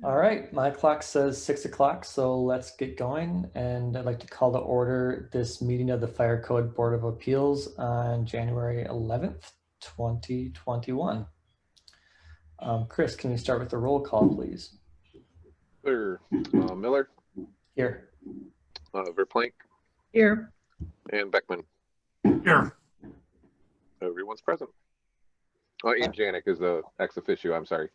All right, my clock says 6 o'clock, so let's get going. And I'd like to call to order this meeting of the Fire Code Board of Appeals on January 11th, 2021. Chris, can we start with the roll call, please? Sure. Miller, Here. Verplank, Here. and Beckman. Here. Everyone's present. Oh, and Janik is the ex officio. I'm sorry.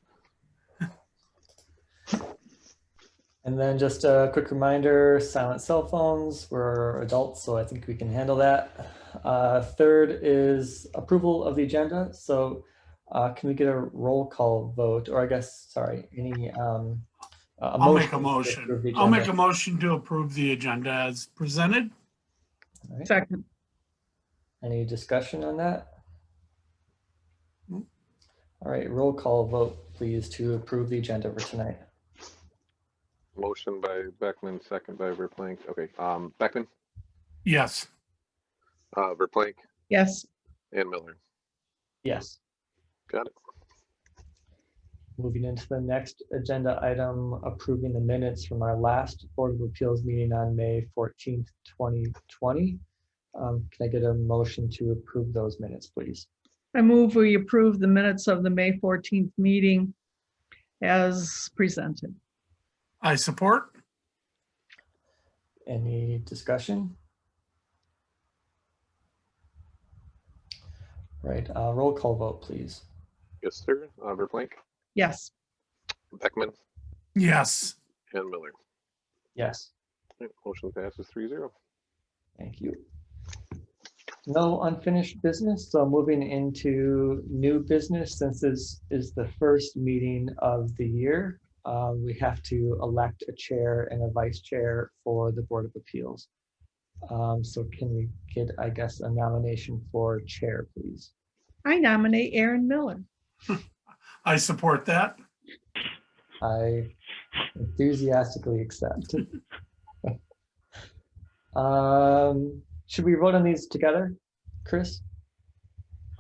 And then just a quick reminder, silent cell phones. We're adults, so I think we can handle that. Third is approval of the agenda. So can we get a roll call vote, or I guess, sorry, any I'll make a motion. I'll make a motion to approve the agenda as presented. All right. Second. Any discussion on that? All right, roll call vote, please, to approve the agenda for tonight. Motion by Beckman, second by Verplank. Okay. Beckman, Yes. Verplank, Yes. and Miller. Yes. Got it. Moving into the next agenda item, approving the minutes from our last Board of Appeals meeting on May 14th, 2020. Can I get a motion to approve those minutes, please? I move we approve the minutes of the May 14th meeting as presented. I support. Any discussion? Right, roll call vote, please. Yes, sir. Verplank, Yes. Beckman, Yes. and Miller. Yes. Okay, motion passes 3-0. Thank you. No unfinished business, so moving into new business, since this is the first meeting of the year, we have to elect a chair and a vice chair for the Board of Appeals. So can we get, I guess, a nomination for chair, please? I nominate Aaron Miller. I support that. I enthusiastically accept. Should we vote on these together, Chris?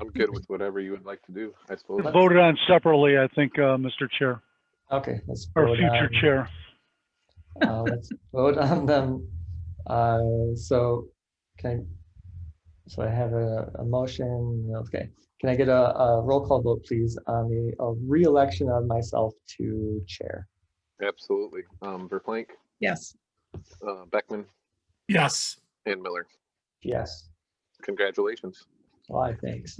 I'm good with whatever you would like to do, I suppose. Let's- Voted on separately, I think, Mr. Chair, Okay, let's or vote future on, chair. let's vote on them. So I have a motion. Okay, can I get a roll call vote, please, on the re-election of myself to chair? Absolutely. Verplank, Yes. Beckman, Yes. and Miller. Yes. Congratulations. Why, thanks.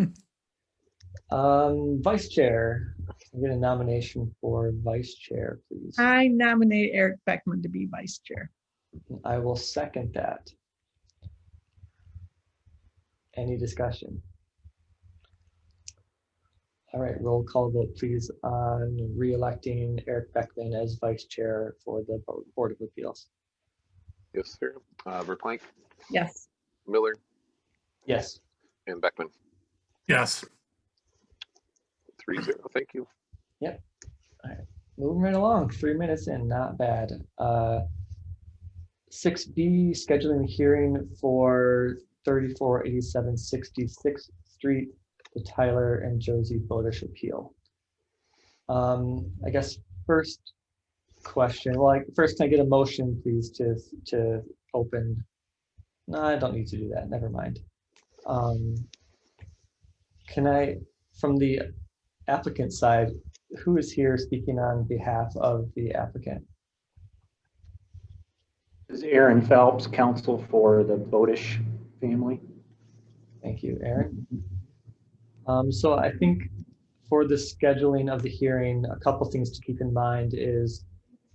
Vice chair, can I get a nomination for vice chair, please? I nominate Eric Beckman to be vice chair. I will second that. Any discussion? All right, roll call vote, please, on re-electing Eric Beckman as vice chair for the Board of Appeals. Yes, sir. Verplank, Yes. Miller, Yes. and Beckman. Yes. 3-0. Thank you. Moving right along, 3 minutes in, not bad. 6B, scheduling hearing for 3487 66th Street, the Tyler and Josie Bodish appeal. I guess first question, well, first, can I get a motion, please, to open? No, I don't need to do that, never mind. Can I, from the applicant side, who is here speaking on behalf of the applicant? This is Aaron Phelps, counsel for the Bodish family. Thank you, Aaron. So I think for the scheduling of the hearing, a couple things to keep in mind is,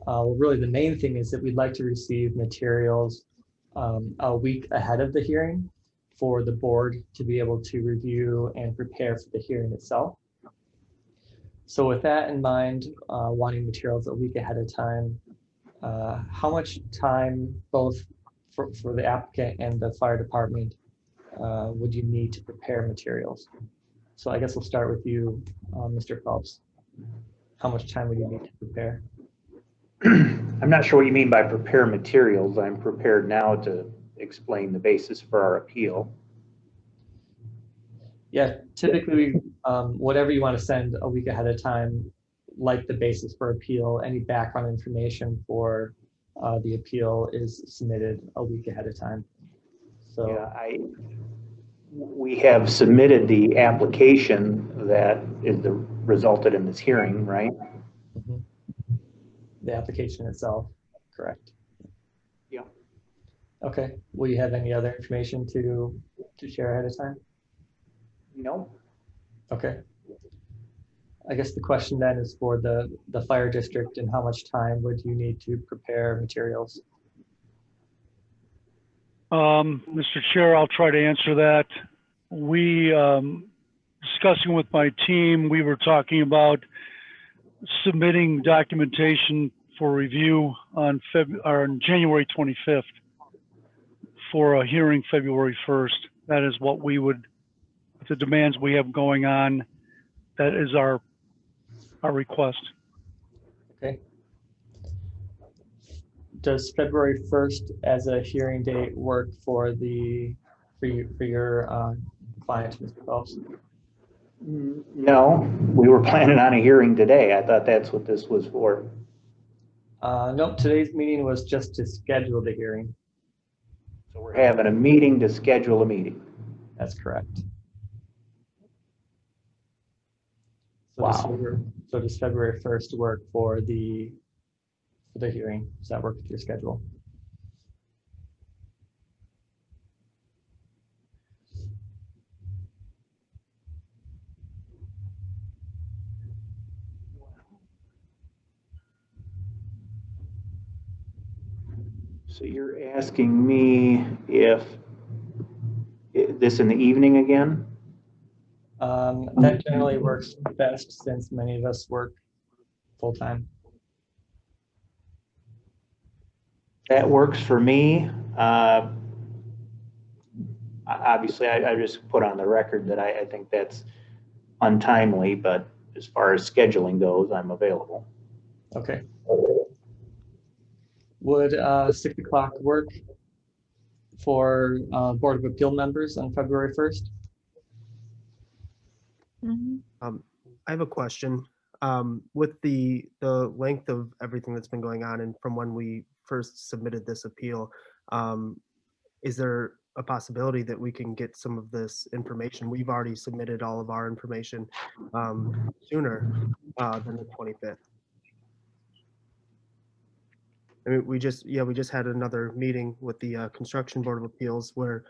well, really the main thing is that we'd like to receive materials a week ahead of the hearing for the board to be able to review and prepare for the hearing itself. So with that in mind, wanting materials a week ahead of time, how much time both for the applicant and the fire department would you need to prepare materials? So I guess we'll start with you, Mr. Phelps. How much time would you need to prepare? I'm not sure what you mean by prepare materials. I'm prepared now to explain the basis for our appeal. Yeah, typically, whatever you want to send a week ahead of time, like the basis for appeal, any background information for the appeal is submitted a week ahead of time. So Yeah, we have submitted the application that resulted in this hearing, right? mhm. The application itself, correct. Yeah. Okay, will you have any other information to share ahead of time? No. Okay. I guess the question then is for the fire district, and how much time would you need to prepare materials? Mr. Chair, I'll try to answer that. We, discussing with my team, we were talking about submitting documentation for review on January 25th for a hearing February 1st. That is what we would, the demands we have going on, that is our request. Okay. Does February 1st as a hearing date work for your client, Mr. Phelps? No, we were planning on a hearing today. I thought that's what this was for. Nope, today's meeting was just to schedule the hearing. So we're having a meeting to schedule a meeting. That's correct. So Wow. does February 1st work for the hearing? Does that work with your schedule? So you're asking me if this in the evening again? That generally works best since many of us work full-time. That works for me. Obviously, I just put on the record that I think that's untimely, but as far as scheduling goes, I'm available. Okay. Would 6 o'clock work for Board of Appeal members on February 1st? I have a question. With the length of everything that's been going on and from when we first submitted this appeal, is there a possibility that we can get some of this information? We've already submitted all of our information sooner than the 25th. I mean, we just had another meeting with the Construction Board of Appeals where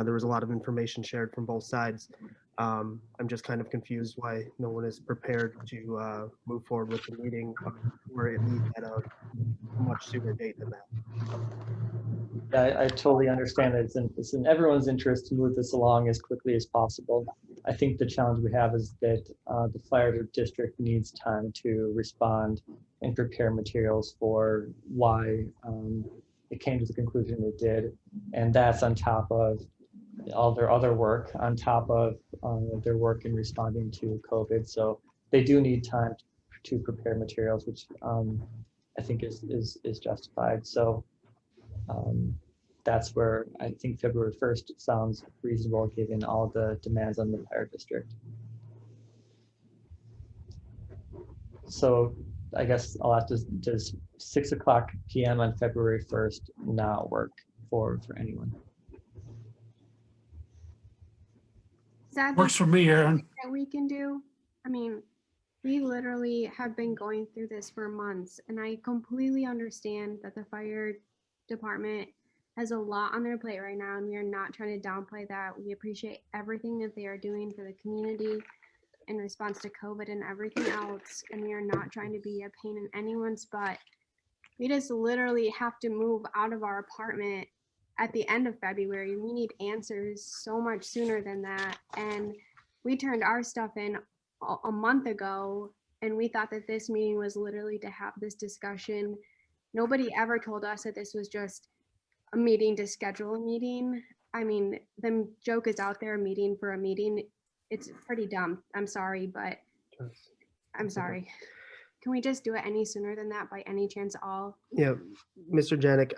there was a lot of information shared from both sides. I'm just kind of confused why no one is prepared to move forward with the meeting or at least at a much sooner date than that. Yeah, I totally understand that it's in everyone's interest to move this along as quickly as possible. I think the challenge we have is that the fire district needs time to respond and prepare materials for why it came to the conclusion it did. And that's on top of all their other work, on top of their work in responding to COVID. So they do need time to prepare materials, which I think is justified. So that's where I think February 1st sounds reasonable given all the demands on the fire district. So I guess I'll have to, does 6 o'clock p.m. on February 1st not work for anyone? Is that Works for me, Aaron. that we can do? I mean, we literally have been going through this for months, and I completely understand that the fire department has a lot on their plate right now, and we are not trying to downplay that. We appreciate everything that they are doing for the community in response to COVID and everything else, and we are not trying to be a pain in anyone's butt. We just literally have to move out of our apartment at the end of February. We need answers so much sooner than that, and we turned our stuff in a month ago, and we thought that this meeting was literally to have this discussion. Nobody ever told us that this was just a meeting to schedule a meeting. I mean, the joke is out there, a meeting for a meeting. It's pretty dumb. I'm sorry, but I'm sorry. Can we just do it any sooner than that by any chance at all? Yeah, Mr. Janik,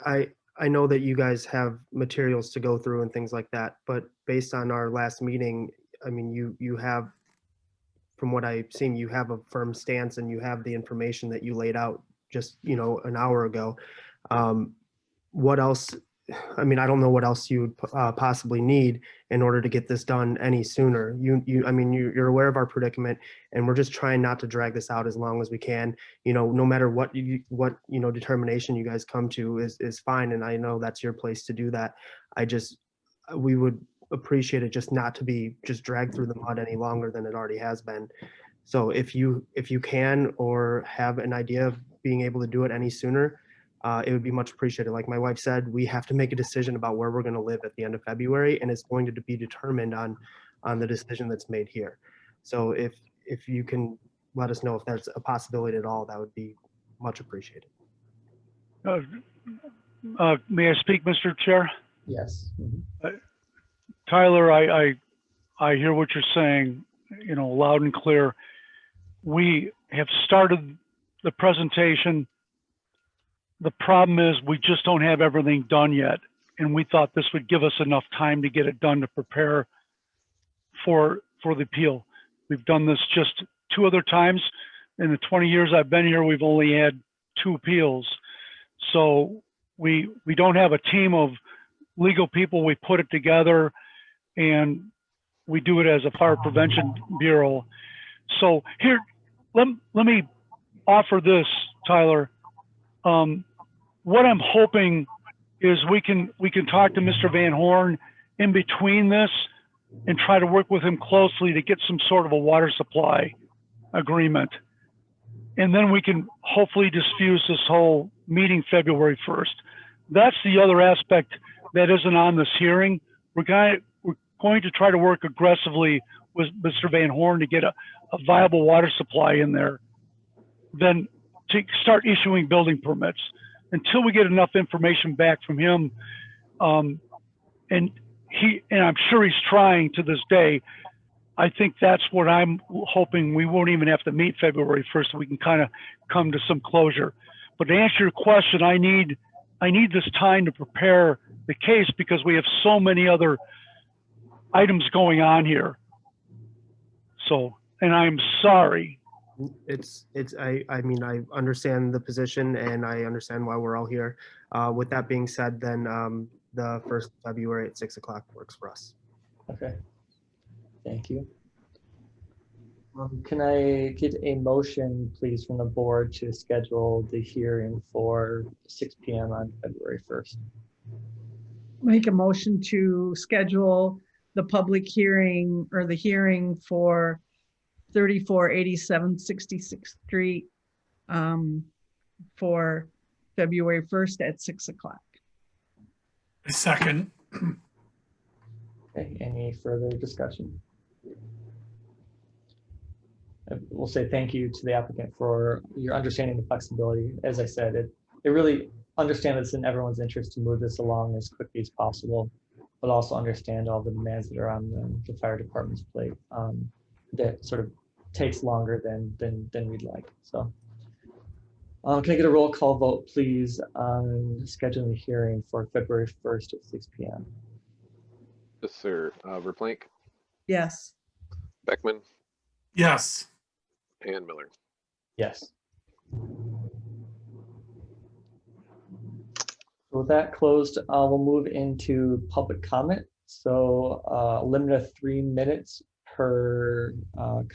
I know that you guys have materials to go through and things like that, but based on our last meeting, I mean, you have from what I've seen, you have a firm stance and you have the information that you laid out just, you know, an hour ago. What else? I mean, I don't know what else you would possibly need in order to get this done any sooner. I mean, you're aware of our predicament, and we're just trying not to drag this out as long as we can. You know, no matter what determination you guys come to is fine, and I know that's your place to do that. We would appreciate it just not to be just dragged through the mud any longer than it already has been. So if you can or have an idea of being able to do it any sooner, it would be much appreciated. Like my wife said, we have to make a decision about where we're going to live at the end of February, and it's going to be determined on the decision that's made here. So if you can let us know if that's a possibility at all, that would be much appreciated. May I speak, Mr. Chair? Yes. Tyler, I hear what you're saying, you know, loud and clear. We have started the presentation. The problem is we just don't have everything done yet. And we thought this would give us enough time to get it done to prepare for the appeal. We've done this just 2 other times. In the 20 years I've been here, we've only had 2 appeals. So we don't have a team of legal people. We put it together and we do it as a fire prevention bureau. So here, let me offer this, Tyler. What I'm hoping is we can talk to Mr. Van Horn in between this and try to work with him closely to get some sort of a water supply agreement. And then we can hopefully diffuse this whole meeting February 1st. That's the other aspect that isn't on this hearing. We're going to try to work aggressively with Mr. Van Horn to get a viable water supply in there, then to start issuing building permits. Until we get enough information back from him, and I'm sure he's trying to this day, I think that's what I'm hoping. We won't even have to meet February 1st, so we can kind of come to some closure. But to answer your question, I need this time to prepare the case because we have so many other items going on here. So, and I'm sorry. I mean, I understand the position and I understand why we're all here. With that being said, then the 1st of February at 6 o'clock works for us. Okay. Thank you. Can I get a motion, please, from the board to schedule the hearing for 6 p.m. on February 1st? Make a motion to schedule the public hearing or the hearing for 3487 66th Street for February 1st at 6 o'clock. A second. Okay, any further discussion? We'll say thank you to the applicant for your understanding the flexibility. As I said, it really understand it's in everyone's interest to move this along as quickly as possible, but also understand all the demands that are on the fire department's plate that sort of takes longer than we'd like. So can I get a roll call vote, please, on scheduling the hearing for February 1st at 6 p.m. Yes, sir. Verplank, Yes. Beckman, Yes. and Miller. Yes. So with that closed, we'll move into public comment. So a limit of 3 minutes per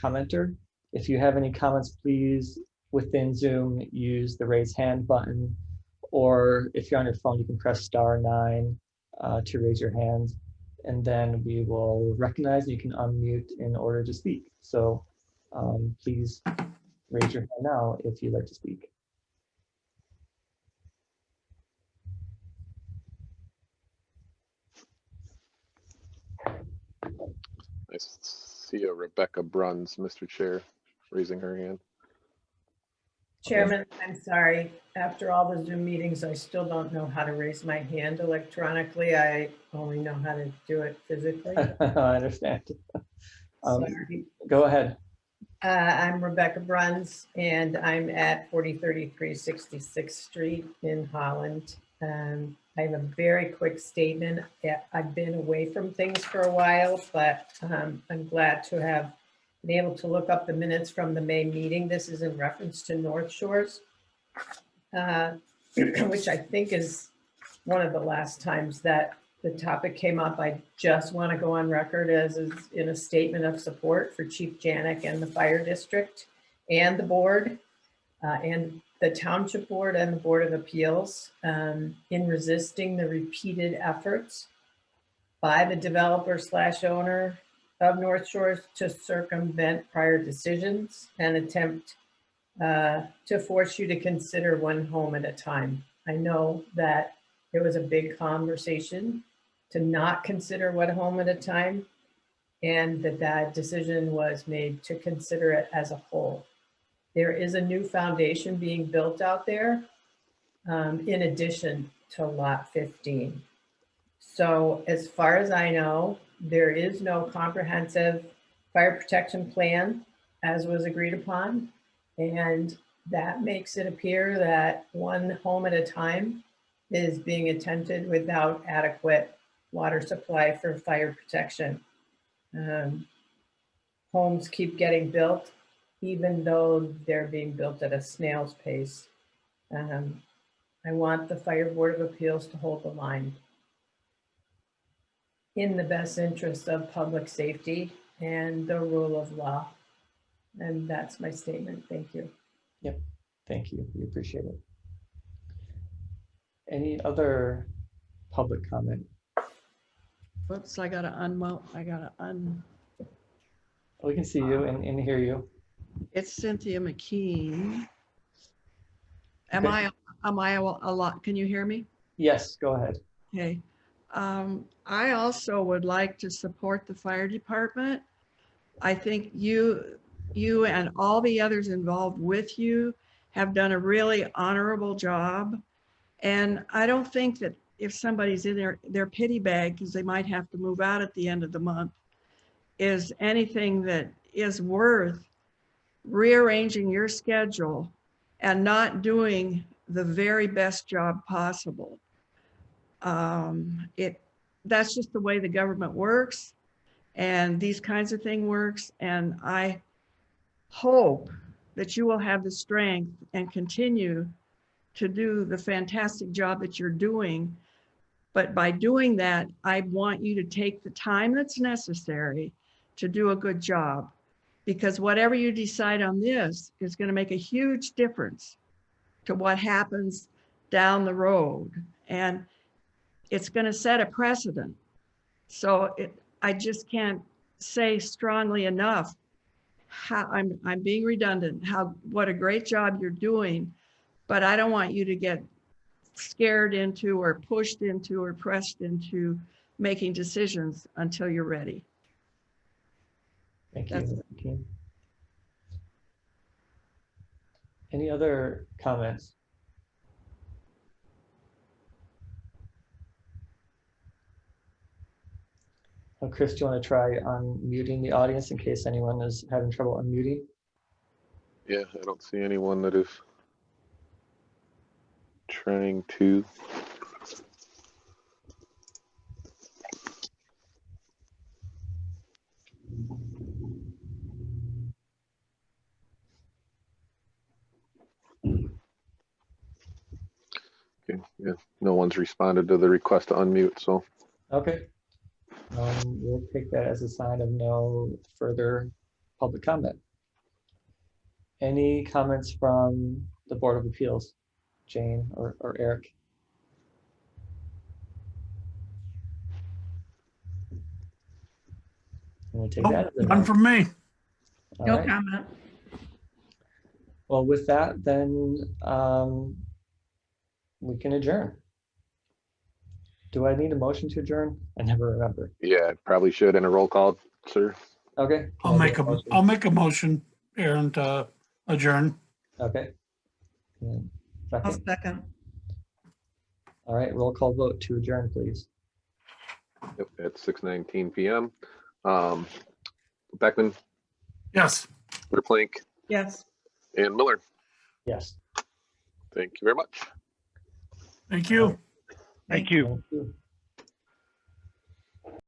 commenter. If you have any comments, please, within Zoom, use the raise hand button, or if you're on your phone, you can press *9 to raise your hand, and then we will recognize you can unmute in order to speak. So please raise your hand now if you'd like to speak. I see a Rebecca Bruns, Mr. Chair, raising her hand. Chairman, I'm sorry. After all the Zoom meetings, I still don't know how to raise my hand electronically. I only know how to do it physically. I understand. Sorry. Go ahead. I'm Rebecca Bruns, and I'm at 4033 66th Street in Holland. I have a very quick statement. I've been away from things for a while, but I'm glad to have been able to look up the minutes from the May meeting. This is in reference to North Shores, which I think is one of the last times that the topic came up. I just want to go on record as in a statement of support for Chief Janik and the fire district and the board and the township board and the Board of Appeals in resisting the repeated efforts by the developer / owner of North Shores to circumvent prior decisions and attempt to force you to consider one home at a time. I know that there was a big conversation to not consider one home at a time, and that decision was made to consider it as a whole. There is a new foundation being built out there in addition to lot 15. So as far as I know, there is no comprehensive fire protection plan as was agreed upon. And that makes it appear that one home at a time is being attempted without adequate water supply for fire protection. Homes keep getting built, even though they're being built at a snail's pace. I want the Fire Board of Appeals to hold the line in the best interest of public safety and the rule of law. And that's my statement. Thank you. Yep, thank you. We appreciate it. Any other public comment? Whoops, I gotta unmount, We can see you and hear you. it's Cynthia McKean. Okay. Am I a lot, can you hear me? Yes, go ahead. Okay. I also would like to support the fire department. I think you and all the others involved with you have done a really honorable job. And I don't think that if somebody's in their pity bag, because they might have to move out at the end of the month, is anything that is worth rearranging your schedule and not doing the very best job possible. That's just the way the government works, and these kinds of things works. And I hope that you will have the strength and continue to do the fantastic job that you're doing. But by doing that, I want you to take the time that's necessary to do a good job, because whatever you decide on this is going to make a huge difference to what happens down the road. And it's going to set a precedent. So I just can't say strongly enough how I'm being redundant, what a great job you're doing, but I don't want you to get scared into or pushed into or pressed into making decisions until you're ready. Thank you, Joaquin. Any other comments? Chris, do you want to try unmuting the audience in case anyone is having trouble unmuting? Yeah, I don't see anyone that is trying to. Okay, yeah, no one's responded to the request to unmute, so. Okay. We'll take that as a sign of no further public comment. Any comments from the Board of Appeals, Jane or Eric? We'll take that as a None no. from me. All No right. comment. Well, with that, then we can adjourn. Do I need a motion to adjourn? I never remember. Yeah, probably should in a roll call, sir. Okay. I'll make a motion, Aaron, to adjourn. Okay. And I'll second. second. All right, roll call vote to adjourn, please. Yep, at 6:19 p.m. Beckman, Yes. Verplank, Yes. and Miller. Yes. Thank you very much. Thank you. Thank you. Thank you.